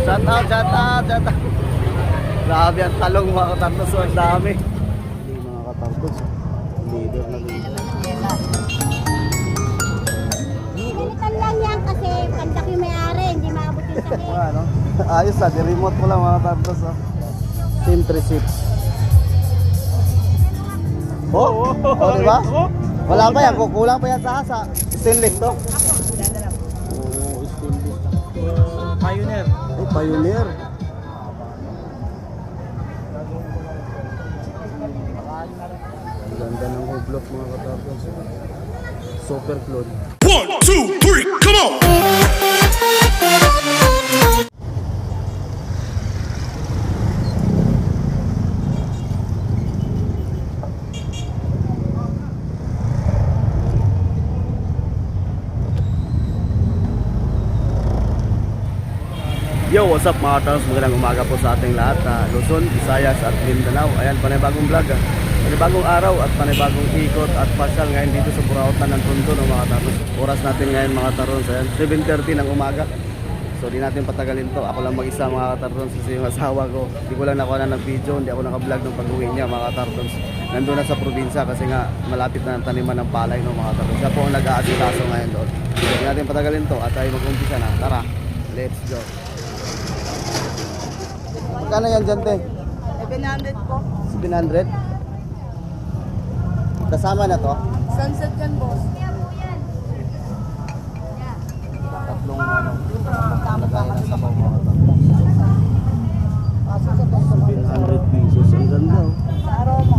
Shout out, shout out, shout out. Grabe ang talong mga katartos. Ang dami. Hindi mga katartos. Leader na leader. Pinitan lang yan kasi pandak yung may-ari, hindi maabot yung sakit. Ano? Ayos ah, di-remote ko lang mga katartos. Team 36. Oh, diba? Wala pa yan, kukulang pa yan sa stainless to. Oh, stainless. Pioneer. Ay, Pioneer. Ganda ng hoblok mga katartos. Super clone. 1, 2, 3, come on! Yo, what's up mga katartos? Magandang umaga po sa ating lahat na Luzon, Visayas at Mindanao. Ayan, panibagong vlog panibagong araw at panibagong ikot at pasyal ngayon dito sa Burautan ng Tondo ng mga katartos. Oras natin ngayon mga katartos, ayan, 7:30 ng umaga. So di natin patagalin to. Ako lang mag-isa mga katartos kasi yung asawa ko, hindi ko lang nakuha na ng video, hindi ako naka-vlog ng pag-uwi niya mga katartos. Nandun na sa probinsya kasi nga malapit na ang taniman ng palay no mga katartos. Siya po ang nag-aasikaso ngayon doon. So di natin patagalin to at tayo mag-umpisa na. Tara, let's go. Magkano yan dyan, te? 700 po. 700? Kasama na to? Sunset yan, boss. Tatlong ano? Lagay na sa bawang mga to. 700 pesos. Ang ganda oh. Sa aroma.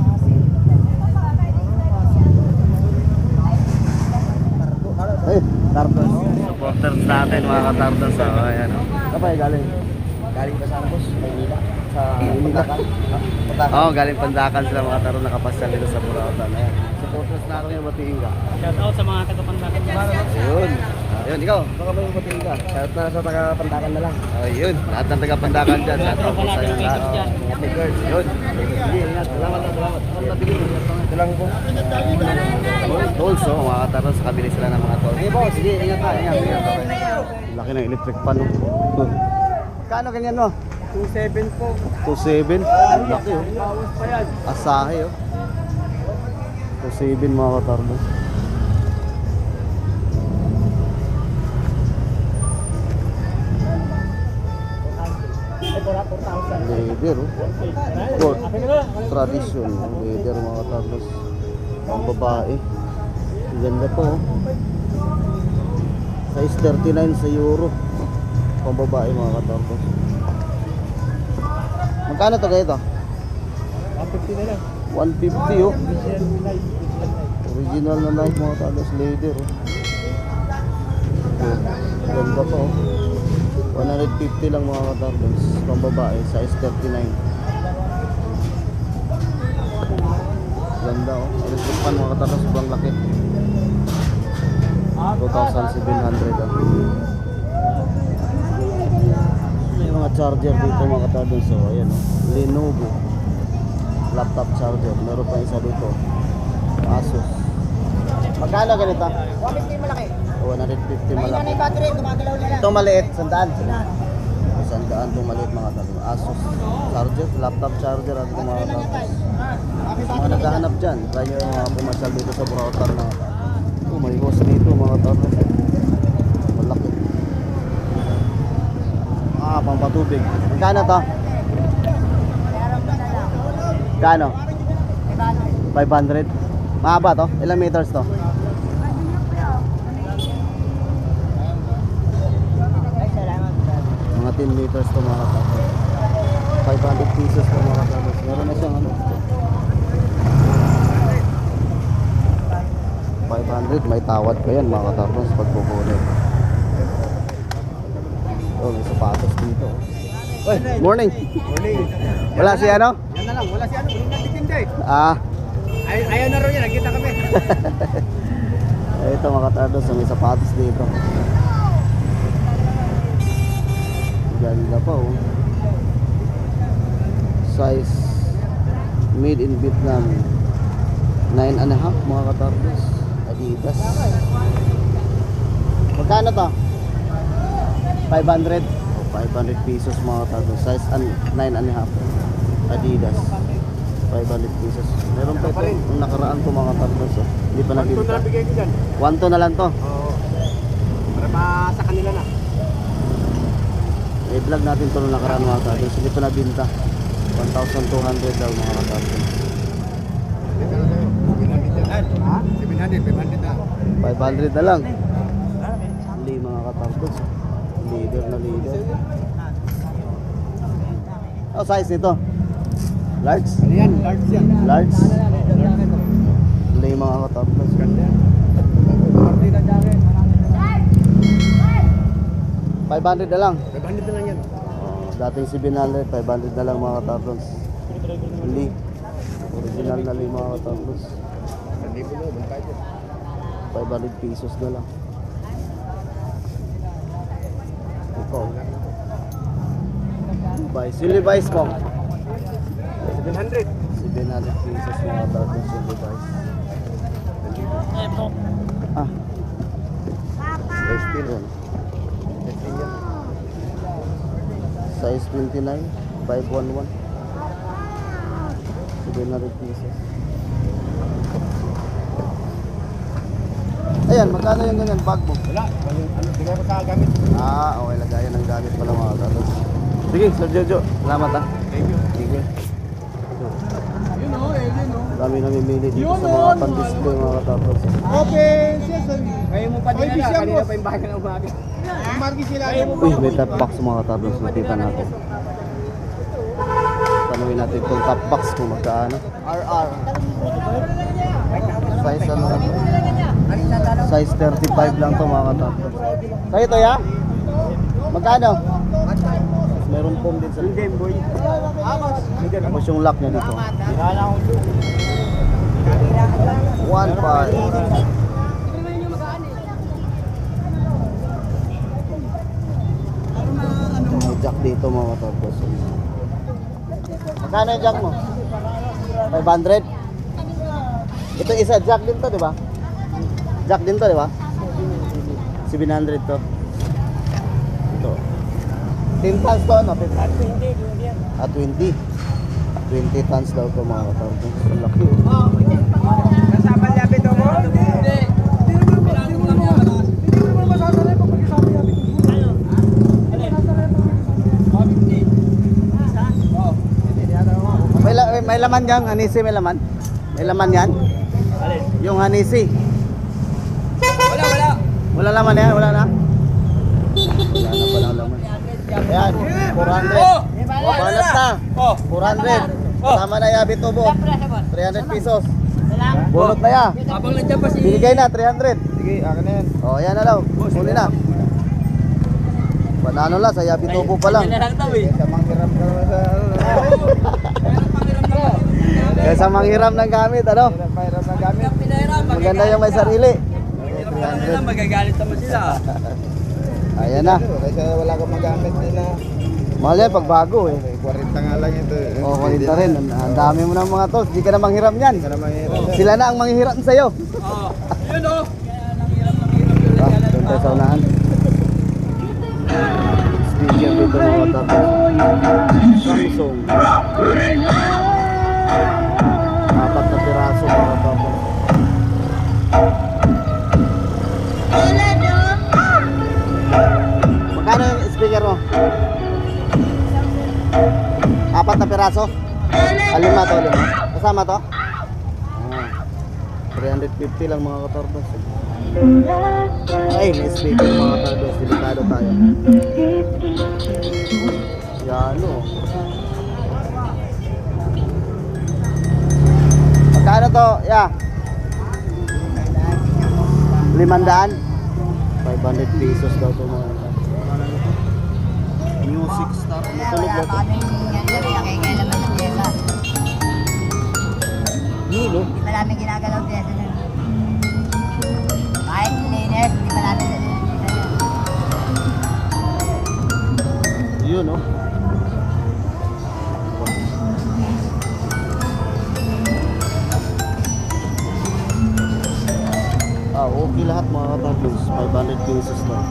Ay, tartos. Supporters natin mga katartos. So, ayan o. Kapay galing? Galing pa sa Ambos, Maynila. Sa Pandakan? Oo, galing Pandakan sila mga katartos nakapasyal dito sa Burautan. Ayan. Supporters natin yung batiin ka. Shout out sa mga taga-Pandakan. Ayun. Ayun, ikaw, baka ba yung batiin ka? Shout na sa taga-Pandakan na lang. Ayun, lahat ng taga-Pandakan dyan. Shout out po sa iyo lahat. Mga tigers, yun. Sige, ingat. Salamat. Ano nabili? Ito lang po. Tolls, oh, mga katartos, kabili sila ng mga tolls. Sige po, sige, ingat ka, ingat. Laki ng electric pan, no? Kano ganyan, no? 2.7 po. 2.7? Laki, oh. Bawas pa yan. Asahe, oh. 2.7, mga katartos. Leather, oh. Court. Tradition. Leather, mga katartos. Ang babae. Ang ganda po, oh. Size 39 sa euro. Pang babae mga katartos. Magkano to kayo to? 150 na lang. 150 oh. Original na life mga katartos. Leather oh. Ganda po oh. 150 lang mga katartos. Pang babae size 39. Ganda oh. Electric pan mga katartos. Sobrang laki. 2,700 oh. May mga charger dito mga katartos. So ayan oh. Lenovo laptop charger. Meron pa isa dito. Asus. Magkano ganito? 150 malaki. 150 May malaki. battery, gumagalaw na lang. Ito maliit, 100. 100 itong maliit mga katartos. Asus charger, laptop charger at mga katartos. Mga naghahanap dyan. Try nyo yung mga pumasyal dito sa Burautan mga katartos. Oh, may hose dito mga katartos. Malaki. Pampatubig. Magkano to? Kano? 500. Mahaba to? Ilang meters to? Mga 10 meters to mga katartos. 500 pesos to mga katartos. Meron na siyang ano? 500. May tawad pa yan mga katartos pag kukunin. Oh, may sapatos dito. Oy, morning. Morning. Wala si ano? Yan na lang. Wala si ano. Hindi nagtitinda eh. Ah, Ayaw na rin yan. Nagkita kami. ito mga katardos, may sapatos dito. Ganda pa oh. Size made in Vietnam. 9.5 mga katardos. Adidas. Magkano to? 500? 500 pesos mga katardos. Size 9.5. Adidas. 500 pesos. Meron pa ito. Yung nakaraan ko mga katardos. Oh. Hindi pa Ito nabinta. na bigay ko dyan. 1 na lang to. Oo. Para sa kanila na. I-vlog natin ito nung nakaraan mga katardos. Hindi pa nabinta. 1,200 daw mga katardos. Dito na tayo. 700 yan. Ha? 700, 500 na. 500 na lang. Hindi mga katardos. Leader na leader. Oh, size nito. Large. Ano yan? Large yan. Large. Hindi mga katardos. Ganda. 500 na lang. 500 na lang yan. Dating 700, 500 na lang mga katardos. Hindi. Original na lang mga katardos. 1,000 na. Bantay dyan. 500 pesos na lang. Ito. Levi's. Yung Levi's mo. 700. 700 pesos mga katardos yung Levi's. Ah. Size 10 yan. Size 29, 511. 700 pesos. Ayan, magkano yung ganyan bag mo? Wala. Ano, bigay ko sa gamit. Ah, okay, lagayan ng gamit pala mga katardos. Sige, Sir Jojo. Salamat ha. Thank you. Sige. Yun o, yun o. Dami namimili dito sa mga pan-display mga katardos. Okay, sir. Ngayon mo pa din na. Kanina pa yung bahay ka na umaga. Marki sila. Uy, may top box mga katardos. Nakita natin. Tanungin natin itong top box kung magkaano. RR. Size ano lang. Size 35 lang to mga katardos. Sa'yo to ya? Magkano? Meron foam din sa Game Boy. Tapos yung lock niya dito. 1.5. May jack dito mga katardos. Magkano yung jack mo? 500? Ito isa jack din to, di ba? Jack din to, di ba? 700 to. Ito. 10 tons to, no? 20. Ah, 20. 20 tons daw to mga katardos. Ang laki. Kasama niya bito mo? Hindi. May laman yan, hanisi may laman. May laman yan. Yung hanisi. Wala. Wala laman yan, wala na. Wala na pala laman. Ayan, 400. Balat na. 400. Tama na yabi tubo. 300 pesos. Bunot na ya. Habang nandiyan pa si... Binigay na, 300. Sige, akin na yan. O, ayan na daw. Huli na. Panalo lang, sa yabi tubo pa lang. Sa manghiram ka naman sa... Kaysa manghiram ng gamit, ano? Pahiram ng gamit. Maganda yung may sarili. Magagalit naman sila. Ayan na. Kasi wala kang magamit nila. Mahal yan pag bago eh. 40 nga lang ito. O, kulit rin. Ang dami mo ng mga tools. Di ka na manghiram yan. Hindi ka na manghiram. Sila na ang manghiram sa'yo. Oo. Yun o. Ah, doon tayo sa unahan. Speaker dito mga tapos. Samsung. 4 na piraso mga tapos. Magkano yung speaker mo? 4 na piraso? 5 to, 5. Kasama to? Ah, 350 lang mga katordos. Ay, may speaker mga katordos. Delikado tayo. Yan o. Magkano to? Yeah. 500? 500 pesos daw to mga music star. Matulog na to. Yun o. Hindi pa namin ginagalaw dito. Kahit linis, hindi pa namin Yun o. Ah, okay lahat mga katablos. 500 pesos lang.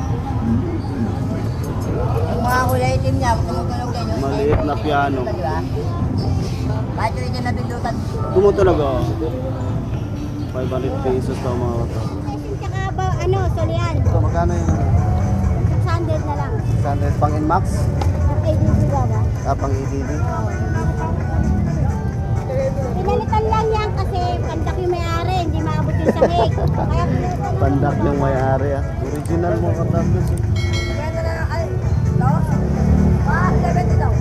Yung mga kulay itim niya, tumutunog din yung Maliit na piano. Kahit yung itim na pindutan. Tumutunog oh. 500 pesos daw mga katardos. Tsaka ba, ano, solian. So magkano yung 600 na lang. 600 pang Inmax? ADB ba ba? Pang EDD? Pinalitan lang yan kasi pandak yung may-ari, hindi maabot yung sahig. Kaya Pandak yung may-ari ah. Original mga katardos. Ganda na lang, ay, no? 70 daw.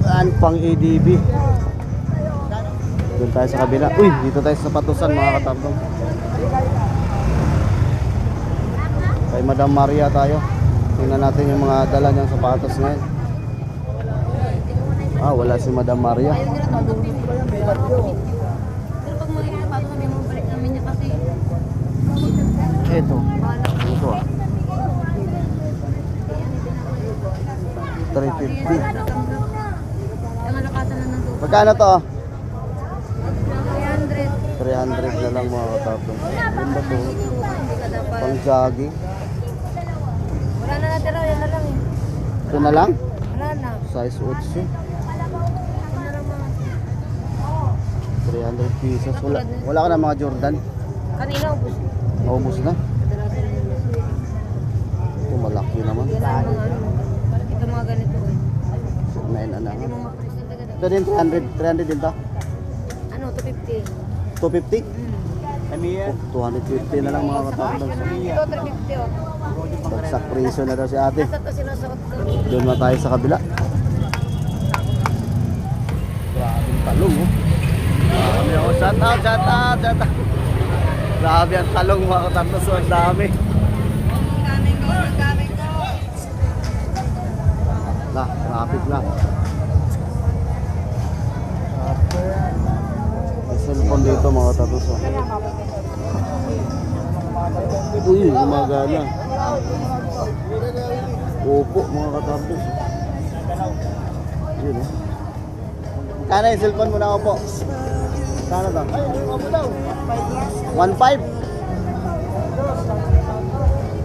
Saan pang ADB? Doon tayo sa kabila. Uy, dito tayo sa Patusan mga katardos. Kay Madam Maria tayo. Tingnan natin yung mga dala niyang sapatos ngayon. Wala si Madam Maria. Pero pag mga bago kami mabalik namin niya kasi Ito. Ito ah. 350. ang alakasan na ng Magkano to? 300. 300 na lang mga katardos. Ganda to. Hindi ka dapat. Pang jogging. Wala na natira, yan na lang eh. Ito na lang? Wala na. Size 8. Yan na lang mga. 300 pesos. Wala ka na mga Jordan. Kanina ubus. Naubos na. Kadalasan na yun. Ito malaki naman. Yan ang mga ano. Ito mga ganito eh. 9 na. Hindi mo mapresent agad. Ito din 300 din to. Ano, 250. 250? 250 na lang mga katardos. Ito, 350 oh. Bagsak presyo na daw si ate. Basta ito sinusuot ko. Doon na tayo sa kabila. Grabing talong oh. Grabe oh. Shout out. Grabe ang talong mga katardos. Ang dami. Traffic na. May cellphone dito mga katardos oh. Uy, gumagana. Opo mga katardos. Yun oh. Kano yung cellphone mo na opo? Kano ba? 1.5?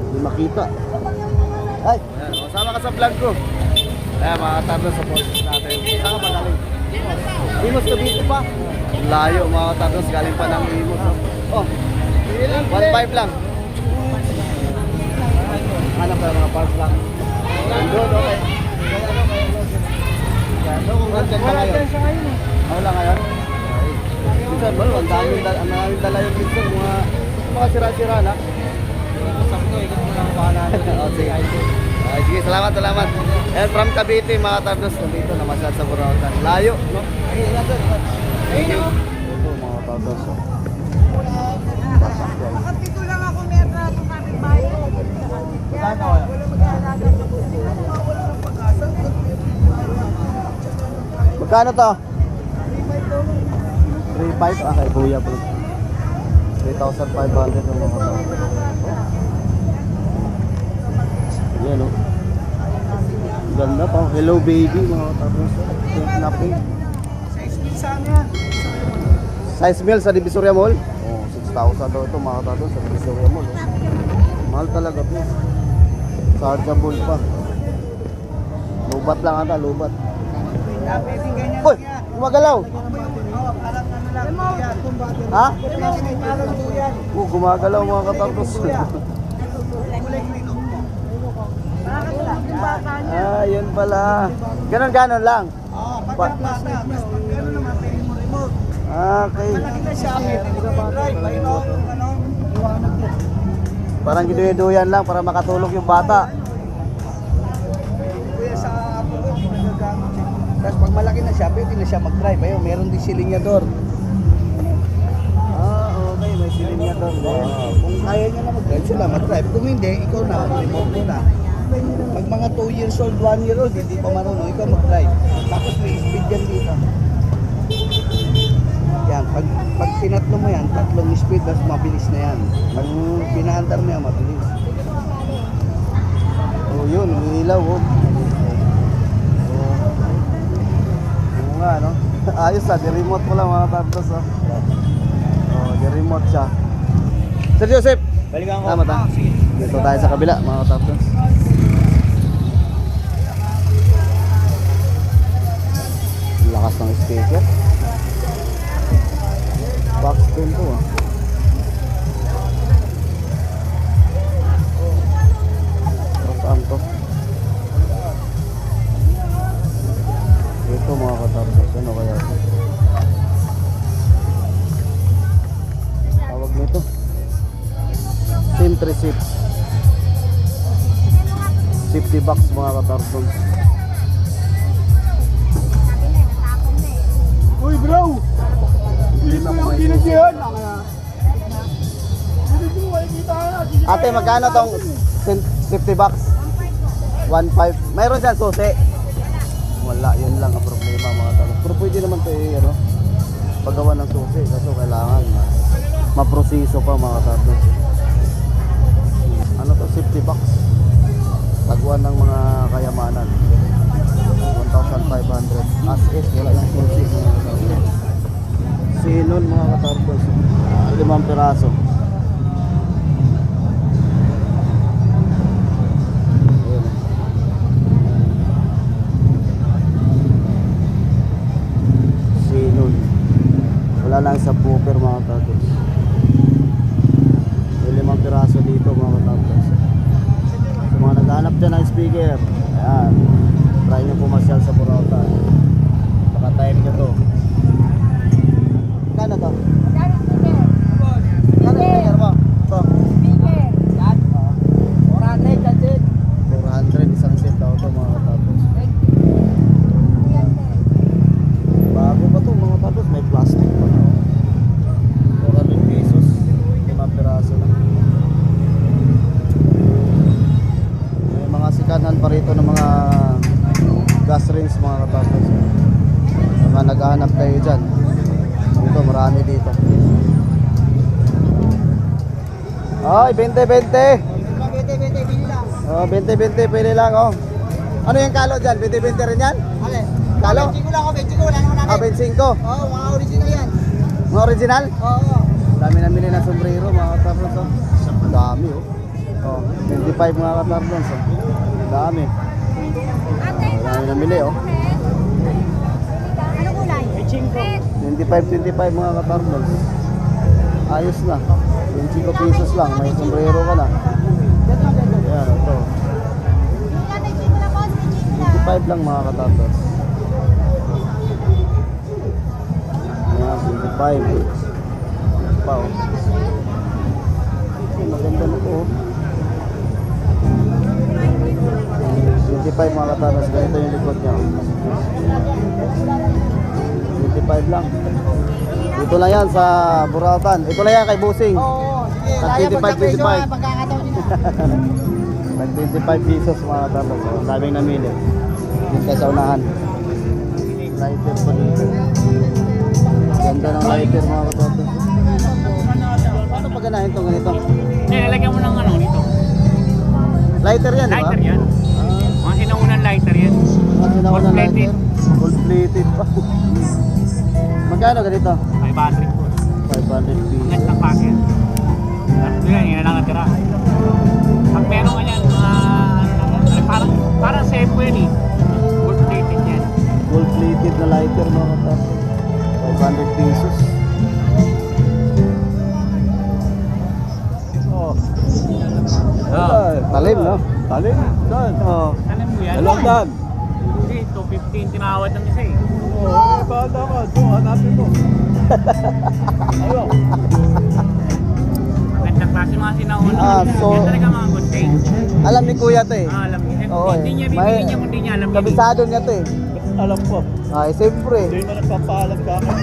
Hindi makita. Ay, sama ka sa vlog ko. Ayan mga katardos sa post natin. Saan ka magaling? Imos ka dito pa. Layo mga katardos, galing pa ng Imos. Oh, 1.5 lang. Hanap tayo mga parts lang. Nandun, okay. So, kung nandyan ka ngayon. Wala ngayon? Minsan ba, ang daming dala yung minsan, mga sira-sira na. Sakto, ikot mo lang pangalan. Sige, salamat. And from Cavite, mga tardos, nandito na masyad sa Burautan. Layo, no? Ito, mga tardos. Dito lang ako meron na itong kapitbahay. Magkano to? 3.5? Kay Kuya po. 3,500 ang mga tardos. Yan o. Ganda pa. Hello baby mga tardos. Napping. Size meal sa Divisoria Mall? Oh, 6,000 daw ito mga tardos sa Divisoria Mall. Mahal talaga po. Chargeable pa. Lubat lang ata, lubat. Uy! Gumagalaw! Ha? Gumagalaw mga katardos. Yun pala. Ganon lang. Okay. Parang giduyan lang para makatulog yung bata. Tapos pag malaki na siya, pwede na siya mag-drive. Ayun, meron din silinyador. Okay. May silinyador. Kung kaya niya na mag-drive, siya na mag-drive. Kung hindi, ikaw na, mag-remote mo na. Pag mga 2 years old, 1 year old, hindi pa marunong, ikaw mag-drive. Tapos may speed yan dito. Yan, pag tinatlo mo yan, 3 speed, mas mabilis na yan. Pag pinaandar mo yan, mabilis. Oh, yun, umiilaw oh. Oo nga, no? Ayos ah, di-remote mo lang mga tardos oh. Oh, di-remote siya. Sir Joseph! Balikan ko. Tama ta. Dito tayo sa kabila mga tardos. entry seat. Safety box mga katarbons. Uy bro! Hindi ko yung ginagyan. Ate, magkano tong safety box? 1.5. Mayroon dyan susi? Wala, yun lang ang problema mga katarbons. Pero pwede naman ito ano, paggawa ng susi. Kaso kailangan maproseso pa mga katarbons. Ano to, safety box? Taguan ng mga kayamanan. 1,500 as is, wala yung susi mga katarbons. Sinon mga katarbons, 5 piraso. Ayan. Sinon, wala lang sa booper mga katarbons. May 5 piraso dito mga katarbons. Sa mga naghahanap dyan ng speaker, ayan, try nyo pumasyal sa Burautan. Baka time nyo to. Kano to? Magkano speaker? Kano speaker mo? Ito. Speaker. 400 that's it. 400 isang set daw to mga katapos. Bago pa to mga katapos, may plastic pa na. 400 pesos, 5 piraso lang. May mga sikanan pa rito ng mga gas rings mga katapos. Mga naghahanap kayo dyan. Dito, marami dito. Ay, 20-20. Oh, 20-20 pwede lang oh. Ano yung kalo dyan? 20-20 rin yan? Ale. Kalo? 25 lang ako, 25 wala naman namin. Ah, 25. Oo, mga original yan. Mga original? Oo. Dami namili ng sombrero mga katarlons oh. Dami oh. Oh, 25 mga katarlons oh. Dami. Dami namili oh. Ano kulay? 25 mga katarlons. Ayos na. 25 pesos lang. May sombrero ka na. Ayan ito. 25 lang mga katarlons. Ayan, 25. Pa oh. Maganda na ito oh. 25 mga katarlons. Ganito yung likod niya. 25 lang. Dito lang yan sa Burautan. Ito lang yan kay Busing. Oo, sige. Tag Laya po sa 25, presyo, 25. pagkakataon nyo. Tag 25 pesos mga katarlons. So, daming namili. Dito sa unahan. Lighter pa dito. Ganda ng lighter mga katarlons. Paano pag ganahin ito ganito? Nilalagyan mo ng ano dito. Lighter yan, di ba? Lighter yan. Mga sinaunang lighter yan. Ang sinawa ng Gold-plated. lighter. Gold plated pa. Magkano ganito? 500 po. 500 Ang pesos. gandang packet. Tapos yan, yun na lang natira. Pag meron ka yan, mga parang Sefo yan eh. Gold plated yan. Gold plated na lighter mga katarlons. 500 pesos. Oh. Oh. Talim, no? Talim? Saan? Oo. Alam mo yan? Dalawang daan. Hindi, 215 tinawad ng isa eh. Oo, bata ka. Doon, hanapin mo. Ayun. Gandang klase mga sinaunang. Ah, so- Yan talaga mga good thing. Alam ni Kuya to eh. Alam niya. Oo, Hindi niya may- bibigyan niya kung hindi niya alam. Kabisado niya to eh. Alam ko. Ay, siyempre. Hindi mo nagpapaalam ka akin.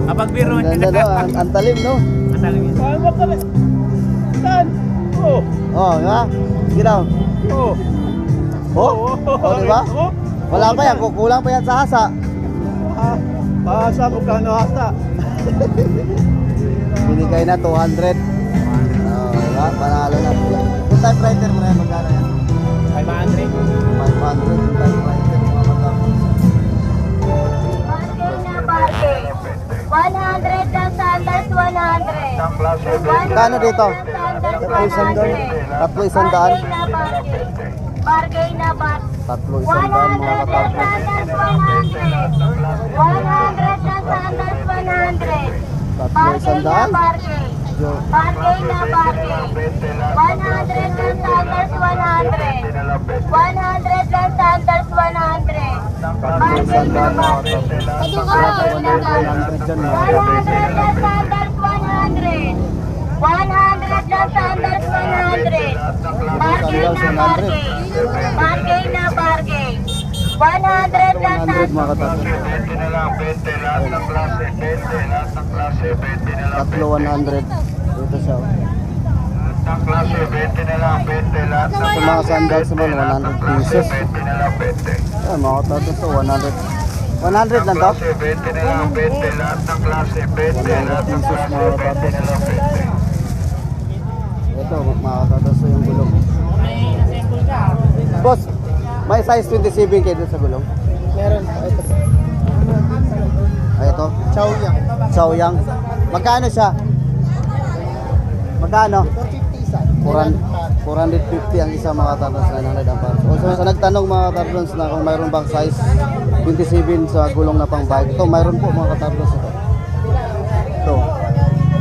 Kapag biro Ang ganda no, ang talim no? Matalang yun. Saan mo kami? Saan? Oo. Oh, di ba? Ginaw. Oo. Oh? Oh, di ba? Oo. Wala pa yan, kukulang pa yan sa hasa. Paasa mo ka no hasa. Binigay na 200. Oh, di ba? Panalo na. Yung typewriter mo na yan, magkano yan? 500. 500 yung typewriter mga matapos. Bargain na bargain. 100 lang sandals, 100. Kano dito? Tatlo isang daan. Tatlo isang daan? Bargain na bargain. Bargain na bargain. Tatlo isang daan mga 100 lang katapos. sandals, 100. 100 lang sandals, 100. Tatlo isang daan? Bargain. Yo. Bargain na bargain. 100 lang sandals, 100. 100 lang sandals, 100. Tatlo isang daan mga katapos. Ito ka, Wala pa 100 dyan mga katapos. 100 lang sandals, 100. lang sandals, 100. Bargain na bargain. Bargain na bargain. 100 lang 100 mga katatlo. Tatlo 100. Dito siya. Sa mga sandals naman 100 pesos. Ayan mga katatlo to 100. 100 lang to? 100 pesos mga katatlo. Ito mga katatlo yung gulong. Boss, may size 27 kayo dun sa gulong? Meron. Ito. Ay, ito? Chow Yang. Chow Yang. Magkano siya? Magkano? 450 sa. 450 ang isa mga tartons, 900 ang pares. So sa nagtanong mga tartons na kung mayroon bang size 27 sa gulong na pang bike. Ito, mayroon po mga tartons ito. Ito.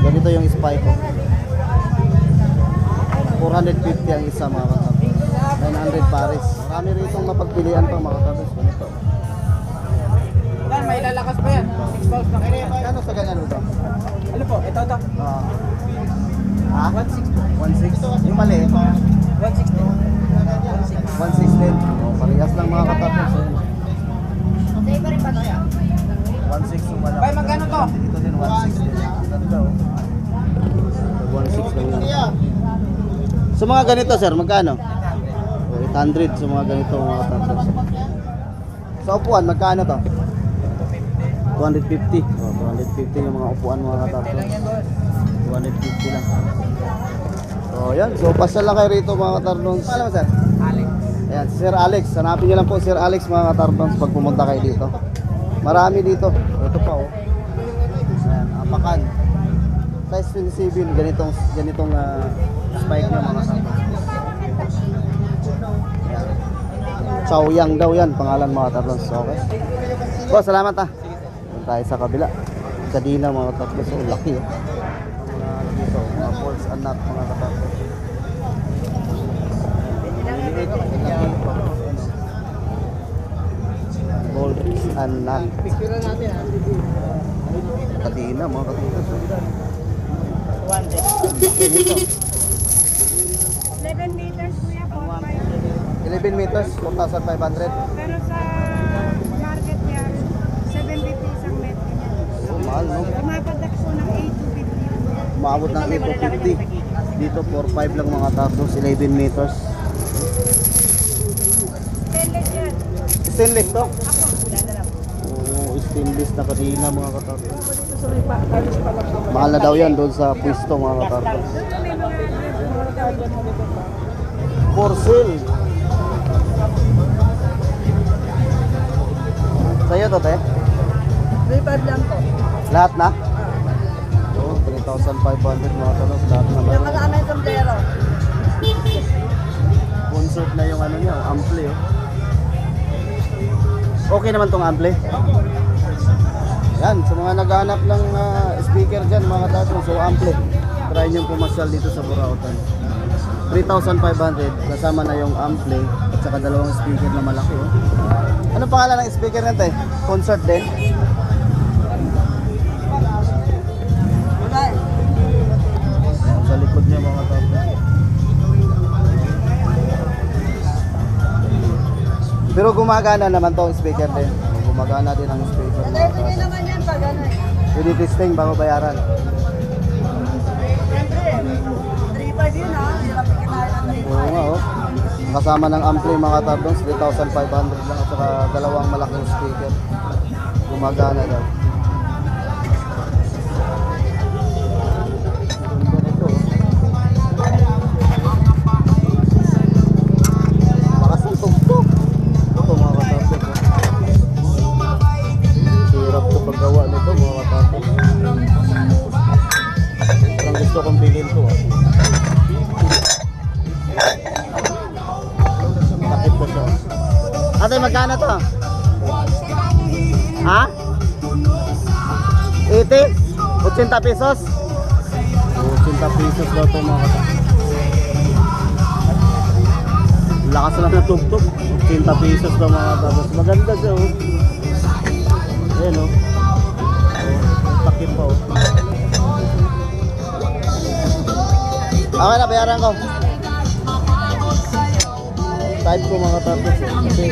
Ganito yung spike ko. 450 ang isa mga tartons. 900 pares. Marami rito mapagpilian pang mga tartons. Ganito. Yan, may lalakas pa yan. 6 balls na kayo. Kano sa ganyan ito? Ano po? Ito. Ha? 160. Yung mali. 160. 160. Oh, parehas lang mga katapos. Sa iba rin pa to yan. 160 yung malaki. Bay, magkano to? Ito din 160. Ganda oh. 160 lang yan. Sa mga ganito sir, magkano? 800 sa mga ganito mga katapos. Sa upuan, magkano to? 250. Oh, 250 yung mga upuan mga katapos. 250 lang. So yan, so pasal lang kayo rito mga katardons. Alam mo sir? Alex. Ayan, si Sir Alex. Hanapin niyo lang po Sir Alex mga katardons pag pumunta kayo dito. Marami dito. Ito pa oh. Ayan, apakan. Size 27, ganitong spike niya mga katardons. Ayan. Chow Yang daw yan, pangalan mga katardons. Okay. Boss, salamat ah. Doon tayo sa kabila. Kadina mga katardons. So, laki oh. Dito, mga balls and nut mga katapos. Balls and nut. Picture natin ha. Kadina mga katapos. 11 meters kuya, 4.5. 11 meters, 4,500. Pero sa market niya, 750 isang metro niya. Oh, mahal no? Tumapadak po ng 8 to 50. Maabot ng 8 to 50. Dito 4,500 lang mga katapos, 11 meters. Stainless yan. Stainless to? Oo, stainless na kadina mga katapos. Mahal na daw yan doon sa pwesto mga katapos. For sale. Sa'yo to, te? 3.5 lang to. Lahat na? Oo, 3,500 mga tanos. Lahat na Yung lang. kasama yung sombrero. Concert na yung ano niya, ampli oh. Okay naman tong ampli. Yan, sa mga naghahanap ng speaker dyan mga tanos, so ampli. Try nyo pumasyal dito sa Burautan. 3,500 kasama na yung ampli at saka dalawang speaker na malaki oh. Ano pangalan ng speaker natin? Concert din? Wala eh. Sa likod niya mga tapo. Pero gumagana naman tong speaker din. Gumagana din ang speaker. Ito din naman yan pag ano eh. Pwede testing bago bayaran. Siyempre, 3.5 yun ha. Hirap ikitahin ng 3.5. Oo nga oh. Kasama ng ampli mga tablons, 3,500 lang at saka dalawang malaking speaker. Gumagana daw. Ganito oh. Bakas ng tugtog. Ito mga katablons oh. Hirap ko paggawa nito mga katablons. Parang gusto kong bilhin to ah. Takip ko siya. Ate, magkano to? Ha? 80? 80 pesos? 80 pesos daw ito mga kata. Lakas lang na tugtog. 80 pesos daw mga kata. Maganda siya oh. Ayan oh. Takip pa oh. Okay na, bayaran ko. Type ko mga targets. Kasi,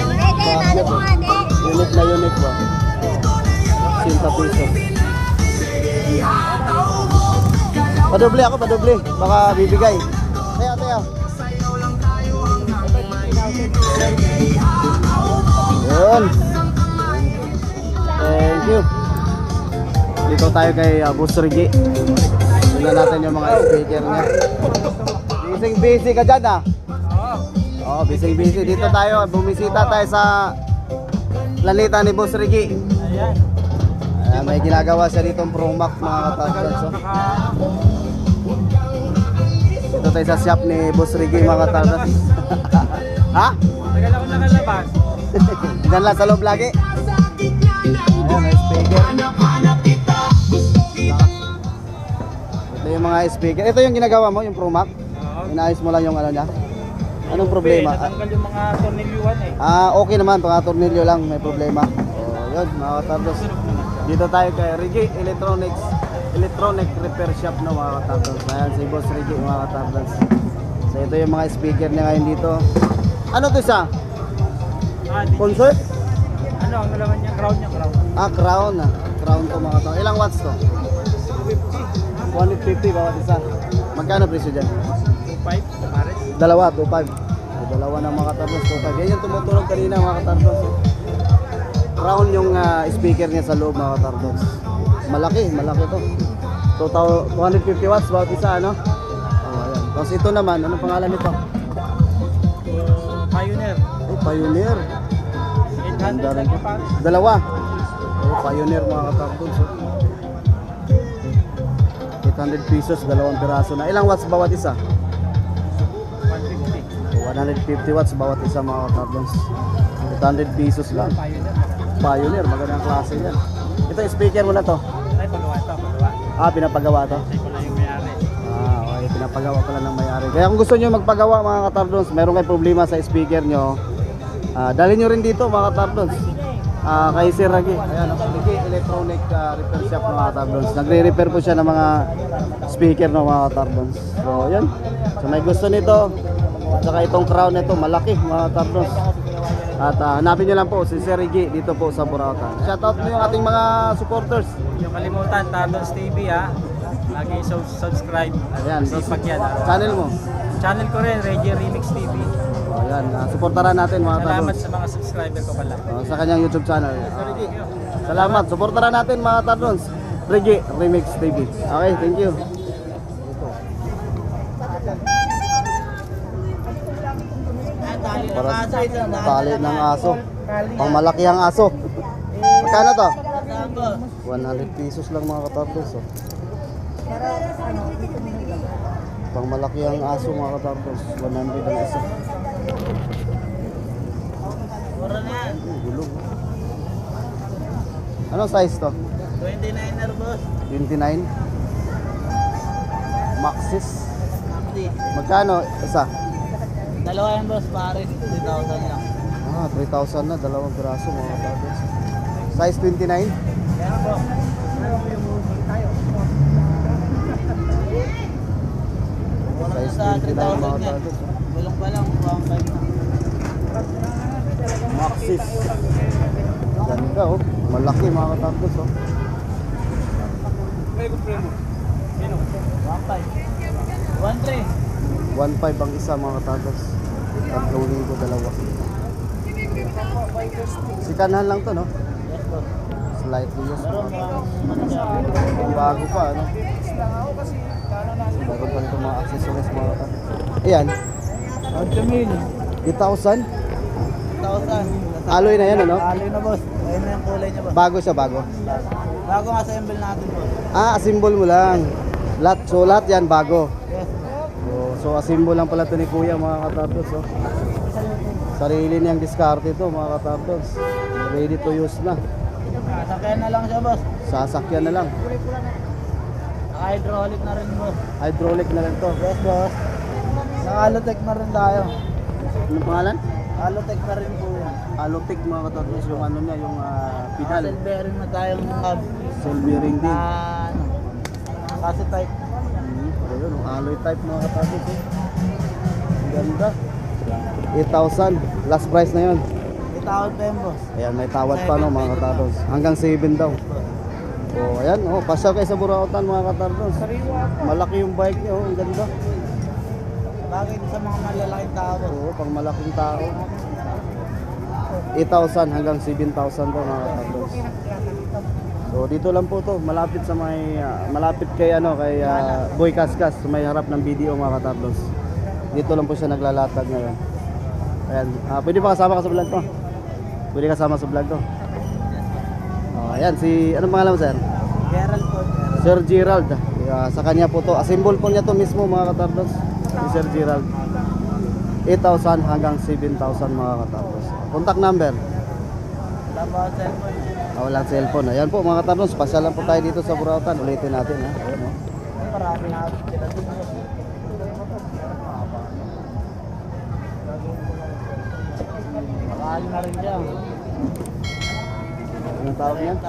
bakit? Unit na unit ba? 50 pesos. Padoble ako, padoble. Baka bibigay. Tayo, tayo. Yun. Thank you. Dito tayo kay Boss Rigi. Tingnan natin yung mga speaker niya. Busy ka dyan ah. Oo, busy. Dito tayo, bumisita tayo sa planeta ni Boss Rigi. May ginagawa siya dito Promax mga katargets. Dito tayo sa shop ni Boss Rigi mga katargets. Ha? Tagal ako nakalabas. Diyan lang sa loob lagi. Ayan, may speaker. Ito yung mga speaker. Ito yung ginagawa mo, yung Promax. Inaayos mo lang yung ano niya. Anong problema? Natanggal yung mga tornilyuan eh. Okay naman, mga tornilyo lang may problema. Yun, mga katardos. Dito tayo kay Rigi Electronic Repair Shop na mga katardos. Ayan, si Boss Rigi mga katardos. So ito yung mga speaker niya ngayon dito. Ano to siya? Concert? Ano, ang nalaman niya? Crown niya, crown. Crown. Crown to mga katardos. Ilang watts to? 150 bawat isa. Magkano presyo dyan? 2.5 Pares. Dalawa, 2.5. Dalawa ng mga katardos, 2.5. Yan yung tumutunog kanina mga katardos. Crown yung speaker niya sa loob mga katardos. Malaki to. So 250 watts bawat isa, ano? Ayan. Tapos ito naman, anong pangalan nito? Pioneer. Pioneer. 800 lang yung Pares. Dalawa. Pioneer mga katardos. 800 pesos, dalawang piraso na. Ilang watts bawat isa? 150 watts bawat isa mga katardos. 800 pesos lang. Pioneer, magandang klase yan. Ito yung speaker mo na to. Ay, pagawa ito, pagawa. Pinapagawa to. Ay, ko lang yung mayari. Okay, pinapagawa pala ng may-ari. Kaya kung gusto nyo magpagawa mga katardos, meron kayo problema sa speaker nyo, dalhin nyo rin dito mga katardos. Kay Sir Ragi. Ayan, Ragi Electronic Repair Shop mga katardos. Nagre-repair po siya ng mga speaker ng mga katardos. So, yun. So, may gusto nito. Saka itong crown nito, malaki mga katardos. At hanapin nyo lang po si Sir Rigi dito po sa Burautan. Shoutout mo yung ating mga supporters. Yung kalimutan, Tardos TV ha. Lagi subscribe. Ayan, Sipag yan. channel mo. Channel ko rin, Reggie Remix TV. Ayan, supportaran natin mga Salamat katardos. sa mga subscriber ko pala. Sa kanyang YouTube channel. Sir Rigi, salamat. Supportaran natin mga katardos. Rigi Remix TV. Okay, thank you. Para tali ng aso. Pang malaki ang aso. Magkano to? 100 pesos lang mga katardos. Pang malaki ang aso mga katardos. 100 ang isa. Gulong. Anong size to? 29er boss. 29. Maxis. Magkano isa? Dalawa yan boss, Pares. 3,000 lang. 3,000 na, dalawang piraso mga katardos. Size 29. Kaya po. Size 29 mga katardos. Bulong pa lang, 1,500 na. Maxis. Ganda oh. Malaki mga katardos oh. May kumpleto. Sino? 1,500. 1,300. 1.5 ang isa mga katardos. 3,000 dalawa. Sikanahan lang to no? Yes boss. Slightly used. Pero mga Bago pa ano? Bago pa nito mga accessories mga katardos. Ayan. 8,000. 8,000. 1,000. Alloy na yan ano? Alloy na boss. Ayun na yung kulay niya boss. Bago siya bago. Bago nga sa emblem natin boss. Assemble mo lang. Lahat yan bago. Yes. So assemble lang pala ito ni Kuya mga katardos oh. Sarili niyang diskarte ito mga katardos. Ready to use na. Sasakyan na lang siya boss. Sasakyan na lang. Naka-hydraulic na rin boss. Hydraulic na lang to. Yes boss. Naka-alotech na rin tayo. Ano pangalan? Alotech na rin po yan. Alotech mga katardos. Yung ano niya, yung pedal. Cell bearing na tayong hub. Soul bearing din. Ano? Kasi type. Yun, alloy type mga katabos. Eh. Ang ganda. 8,000. Last price na yun. Itawad pa yun, boss. Ayan, may tawad pa no mga katabos. Hanggang 7 daw. Oh, ayan, oh, pasyal kayo sa Burautan mga katabos. Malaki yung bike niyo, ang ganda. Bagay sa mga malalaking tao, boss. Oo, pang malaking tao. 8,000 hanggang 7,000 daw mga katabos. So dito lang po to, malapit sa may malapit kay Boy Kaskas, sa may harap ng video mga katablos. Dito lang po siya naglalatag ngayon. Ayan, pwede pa kasama ka sa vlog ko? Pwede kasama sa vlog ko? Oh, ayan, anong pangalan mo, sir? Gerald po. Sir Gerald. Sa kanya po to, symbol po niya to mismo mga katablos. Si Sir Gerald. 8,000 hanggang 7,000 mga katablos. Contact number? Wala po ang cellphone. Walang cellphone. Ayan po mga katablos, pasyalan po tayo dito sa Burautan. Ulitin natin ha. Ayan o. Marami na sila dito. Makakali na rin dyan. Anong tawag niyan?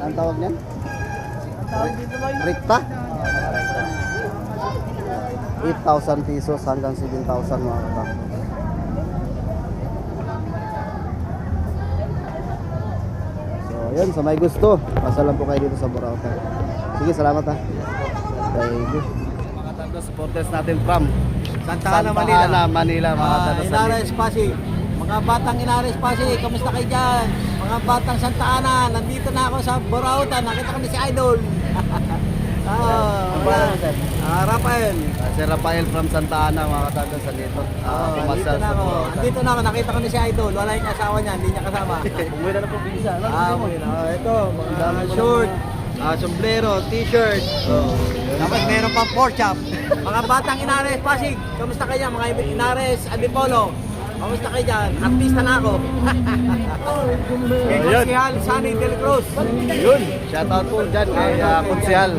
Anong tawag niyan? Ang tawag dito ba yun? Rikta? 8,000 pesos hanggang 7,000 mga katablos. So ayan, sa may gusto, pasyalan po kayo dito sa Burautan. Sige, salamat ha. Thank you. Mga katablos, supporters natin from Santa Ana, Manila. Manila mga katablos. Inares Pasig. Mga batang Inares Pasig, kamusta kayo dyan? Mga batang Santa Ana, nandito na ako sa Burautan. Nakita ko ni si Idol. Rafael. Si Rafael from Santa Ana mga katablos dito. Nandito na ako. Nandito na ako, nakita ko ni si Idol. Wala yung asawa niya, hindi niya kasama. Umuwi na ng probinsya. Ito, mga short, sombrero, t-shirt. Tapos meron pang pork chop. Mga batang Inares Pasig, kamusta kayo? Mga Inares Antipolo, kamusta kayo dyan? Artista na ako. Kay Konsihal Sunny De La Cruz. Yun, shoutout po dyan kay Konsihal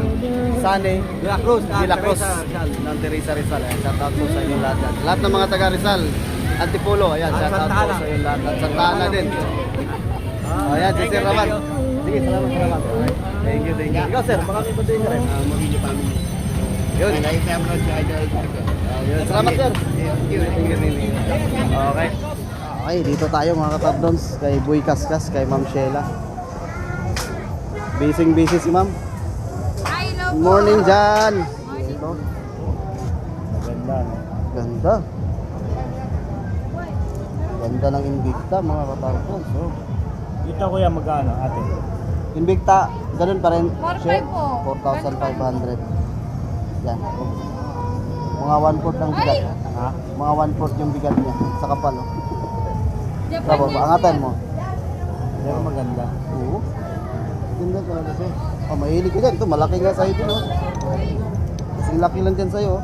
Sunny De La Cruz. De La Cruz ng Teresa Rizal. Shoutout po sa inyo lahat dyan. Lahat ng mga taga Rizal, Antipolo, ayan, shoutout Santa po Ana. sa inyo lahat. At Santa Ana din. Ayan, si Sir Raman. Sige, salamat. Thank you. Ikaw sir, baka may patuloy ka rin. Mabili family. Yun. Yun. Salamat sir. Okay. Okay, dito tayo mga katabdons. Kay Boy Kaskas, kay Ma'am Sheila. Busy si Ma'am. Hello Good morning dyan. Ito. Ganda, no? Ganda. Ganda ng Invicta mga katabdons. Oh. Dito kuya magkano ate? Invicta, ganun pa rin. 4,500 po. 4,500. Yan. Mga 1/4 ang bigat. Ha? Mga 1/4 yung bigat niya. Sa kapal. Oh. Tapos, angatan mo. Pero maganda. Oo. Ganda talaga siya. Oh, mahilig ko dyan. Ito, malaki nga sa'yo din. Oh. Kasing laki lang dyan sa'yo. Oh.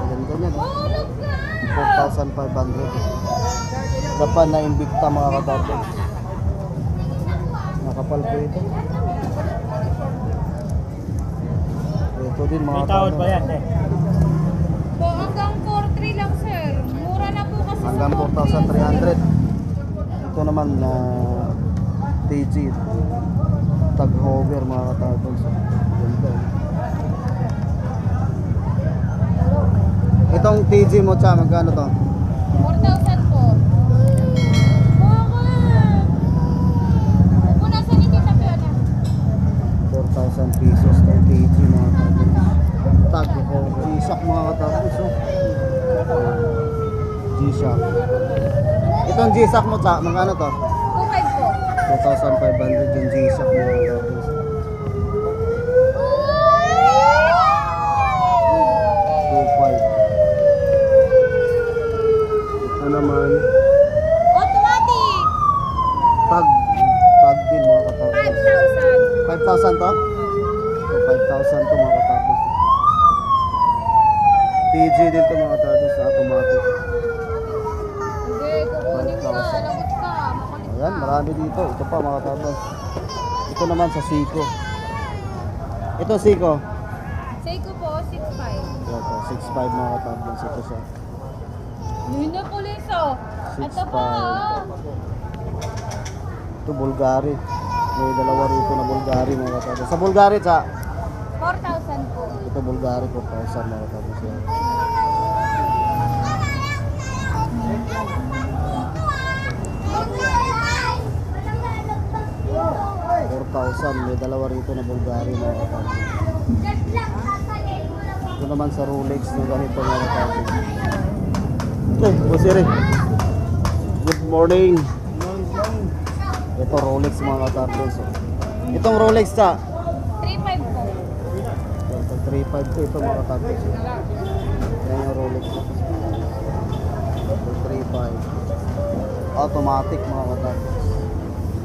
Ganda niyan. Oh. 4,500. Japan na Invicta mga katabos. Nakapal po ito. Ito din mga Tawad ba yan eh? Po, hanggang 4,300 lang, sir. Mura na po kasi hanggang 4,300. Ito naman na TG tag hover mga katabos. Ganda. Itong TG mo cha, magkano to? 4,000 po. Bakit? Muna sa ni Tita Fiona. 4,000 pesos itong TG mga katabos. Tag hover. G-Shock mga katabos. Oh. G-Shock. Itong G-Shock mo cha, magkano to? 2,500 po. 2,500 yung G-Shock mga katabos. 2,500. Ito naman, Automatic. tag din mga katabos. 5,000. 5,000 to? So, 5,000 to mga katabos. TG din to mga katabos sa automatic. Hindi, kukunin ko na. Lagot ka. Makulit ka. Ayan, marami dito. Ito pa mga katabos. Ito naman sa Seiko. Ito Seiko. Seiko po, 6,500. Ito, 6,500 mga katabos. Ito siya. Yun na pulis, oh. Ito pa, 6,500. Ito Bulgari. May dalawa rito na Bulgari mga katabos. Sa Bulgari sa 4,000 Ito Bulgari 4,000 mga katapos yan. 4,000, may dalawa rito na Bulgari mga katapos. Ito naman sa Rolex na ganito mga katapos. Oh, boss Eric. Good morning. Ito Rolex mga katapos. Itong Rolex sa 3.5 po. 3.5 ito mga katapos. Yan yung Rolex. 3.5. Automatic mga katapos.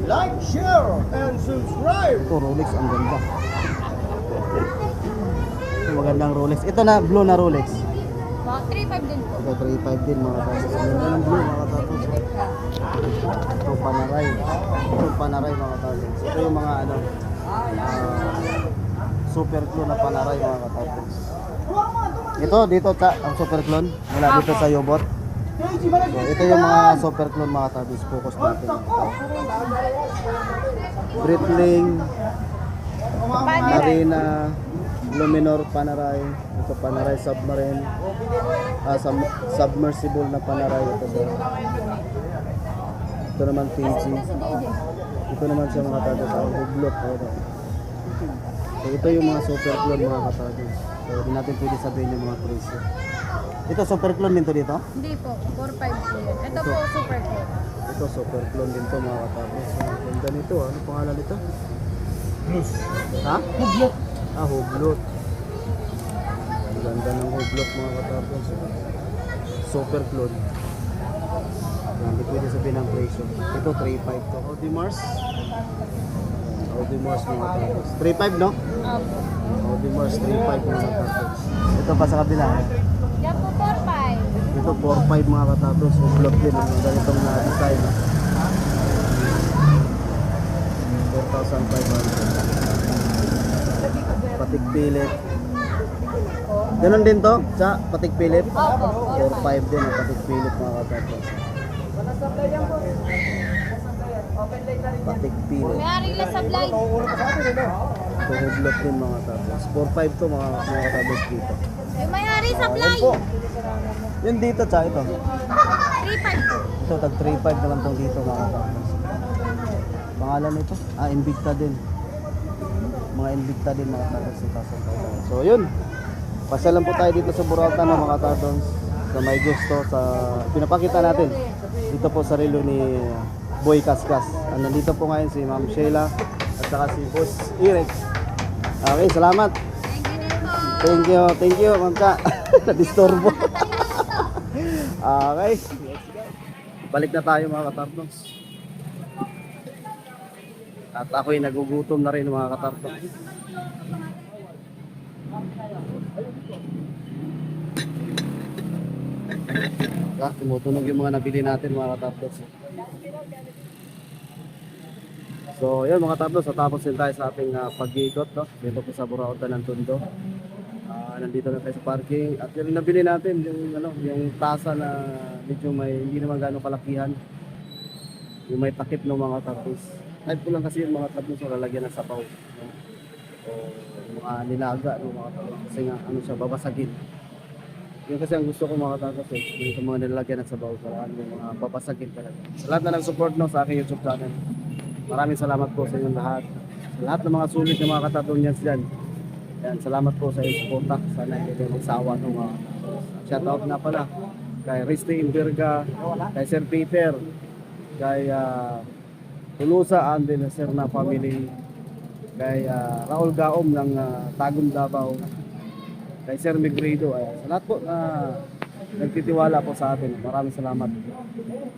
Like, share, and subscribe! Ito Rolex, ang ganda. Ito magandang Rolex. Ito na blue na Rolex. Mga 3.5 din po. Ito 3.5 din mga katapos. Ang ganda ng blue mga katapos. Ito Panerai. Ito Panerai mga katapos. Ito yung mga ano super clone na Panerai mga katapos. Ito dito ang super clone mula dito sa Yobot. So, ito yung mga super clone mga katapos. Focus natin. Breitling, Marina, Luminor Panerai. Ito Panerai Submarine. Submersible na Panerai ito. Ito naman PG. Ito naman siya mga katapos sa hublot. So ito yung mga super clone mga katapos. So hindi natin pwede sabihin yung mga presyo. Ito super clone din to dito? Hindi po, 4.5 po yan. Ito po, super po. Ito super clone din to mga katapos. So, ganda nito. Ano pangalan nito? Ha? Hublot. Hublot. Ang ganda ng hublot mga katapos. Super clone. Hindi pwede sabihin ng presyo. Ito 3.5 to. Audemars. Audemars mga katapos. 3.5 no? Opo. Audemars 3.5 mga katapos. Ito pa sa kabila. Yan po, 4.5. Ito 4.5 mga katapos. Hublot din. Ang ganitong na design. 4,500. Patik pilit. Ganon din to? Sa patik pilit? Opo. 4.5 din ang patik pilit mga katapos. Patik pilit. May ari lang sa blind. Ito hublot din mga katapos. 4.5 to mga katapos dito. Yung may ari sa Yan blind. po. Yun dito sa ito. 3.5 po. Ito tag 3.5 naman tong dito mga katapos. Pangalan nito? Invicta din. Mga Invicta din mga katapos. So yun. Pasyalan po tayo dito sa Burautan ng mga katapos. Sa may gusto sa pinapakita natin. Dito po sa relo ni Boy Kaskas. Nandito po ngayon si Ma'am Sheila at saka si Boss Eric. Okay, salamat. Thank you, Ma'am Cha. Na-disturbo. Okay. Balik na tayo mga katartons. At ako'y nagugutom na rin mga katartons. Tumutunog yung mga nabili natin mga katartons. So yun mga katartons, tapos din tayo sa ating pag-iikot dito po sa Burautan ng Tondo. Nandito na tayo sa parking at yung nabili natin yung tasa na medyo may hindi naman gano'ng kalakihan, yung may takip ng mga tapos type ko lang kasi yung mga tapos na lalagyan ng sapaw o mga nilaga ng mga tapos kasi nga ano siya babasagin yun kasi ang gusto ko mga tapos yung mga nilalagyan ng sabaw para yung mga babasagin talaga. Sa lahat na nag-support sa aking YouTube channel, maraming salamat po sa inyong lahat, sa lahat ng mga sulit ng mga katatonyans dyan. Yan, salamat po sa inyong suporta. Sana hindi kayo magsawa ng mga shoutout na pala kay Risty Imberga, kay Sir Peter, kay Tulusa and the Serna family, kay Raul Gaom ng Tagum Davao, kay Sir Migredo. Sa lahat po na nagtitiwala po sa atin, maraming salamat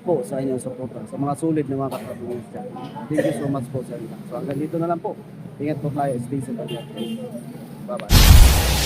po sa inyong suporta, sa mga sulit na mga kapatid. Thank you so much po sa inyo. So hanggang dito na lang po. Ingat po tayo, stay safe. Bye-bye.